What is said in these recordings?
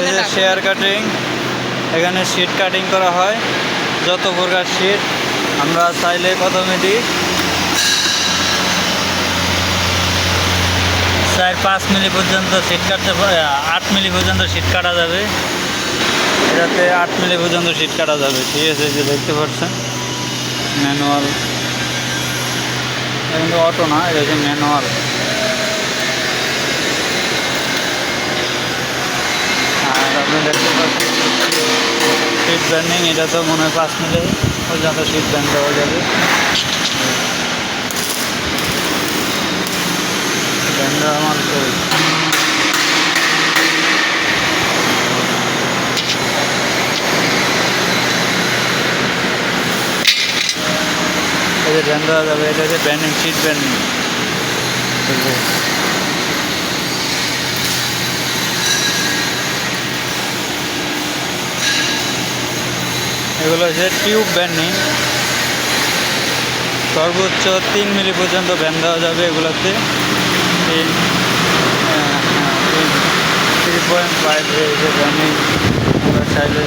যে share cutting, এখানে sheet cutting করা হয়। যত প্রকার শিট আমরা চাইলে প্রথমে দিই 4-5 মিলি পর্যন্ত শিট কাটতে, 8 মিলি পর্যন্ত শিট কাটা যাবে। এটাতে 8 মিলি পর্যন্ত শিট কাটা যাবে। ঠিক আছে, যে দেখতে পাচ্ছেন ম্যানুয়াল, কিন্তু অটো না, এটা হচ্ছে ম্যানুয়াল। আর আপনি দেখতে পাচ্ছেন শিট ব্যান্ডিং, এটা তো মনে হয় 5 মিলি পর্যন্ত শিট ব্যান্ড দেওয়া যাবে। ব্যান্ড আমার এই যে ব্যান্ড দেওয়া যাবে, এটা হচ্ছে ব্যান্ডিং, শিট ব্যান্ডিং। এগুলো হচ্ছে টিউব ব্যান্ডিং, সর্বোচ্চ 3 মিলি পর্যন্ত ব্যান্ড দেওয়া যাবে এগুলোতে। 3.5 যে ব্যান্ডিং আমরা চাইলে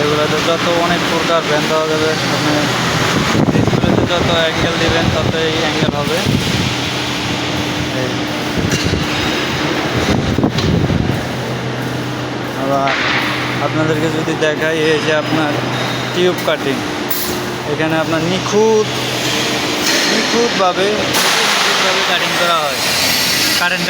এগুলোতে যত অনেক প্রকার ব্যান্ড দেওয়া যাবে। আপনি ডিসপ্লেতে যত অ্যাঙ্গেল দিবেন ততই অ্যাঙ্গেল হবে। আবার আপনাদেরকে যদি দেখাই, এই যে আপনার টিউব কাটিং, এখানে আপনার নিখুঁতভাবে কাটিং করা হয়। কারেন্ট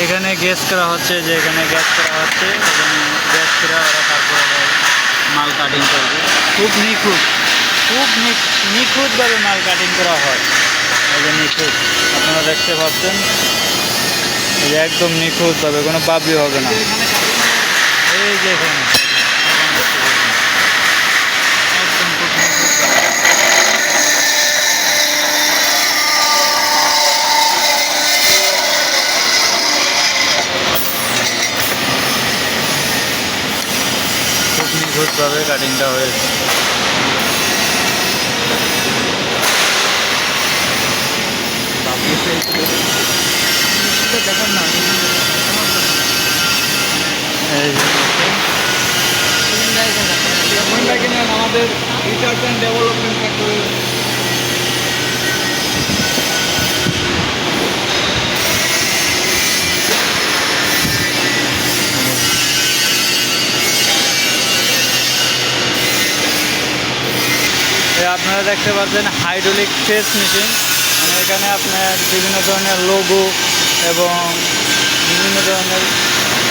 এখানে গ্যাস করা হচ্ছে, যে এখানে গ্যাস করা হচ্ছে, এখানে গ্যাস করে ওরা তারপরে মাল কাটিং করবে। খুব নিখুঁতভাবে মাল কাটিং করা হয়। এই যে নিখুঁত, আপনারা দেখতে পাচ্ছেন, এই যে একদম নিখুঁতভাবে, কোনো বাবলি হবে না। এই যে এখানে একদম খুব নিখুঁতভাবে কাটিংটা হয়েছে। দেখেন না, আমাদের রিসার্চ অ্যান্ড ডেভেলপমেন্ট ফ্যাক্টরি। আপনারা দেখতে পাচ্ছেন হাইড্রোলিক প্রেস মেশিন, মানে এখানে আপনার বিভিন্ন ধরনের লোগো এবং বিভিন্ন ধরনের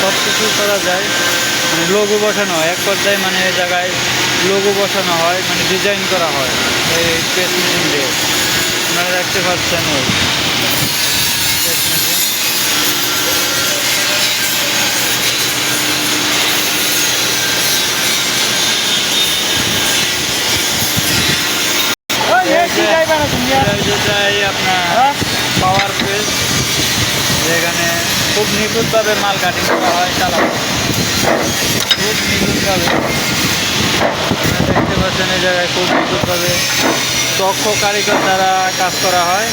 সব কিছু করা যায়। মানে লোগো বসানো হয় এক পর্যায়ে, মানে এই জায়গায় লোগো বসানো হয়, মানে ডিজাইন করা হয় এই প্রেস মেশিন দিয়ে। আপনারা দেখতে পাচ্ছেন ওই প্রেস মেশিন। আপনার পাওয়ার প্রেস, যেখানে খুব নিখুঁতভাবে মাল কাটিং করা হয়, চালানো খুব নিখুঁতভাবে। দেখতে পাচ্ছেন এই জায়গায় খুব নিখুঁতভাবে দক্ষ কারিগর দ্বারা কাজ করা হয়।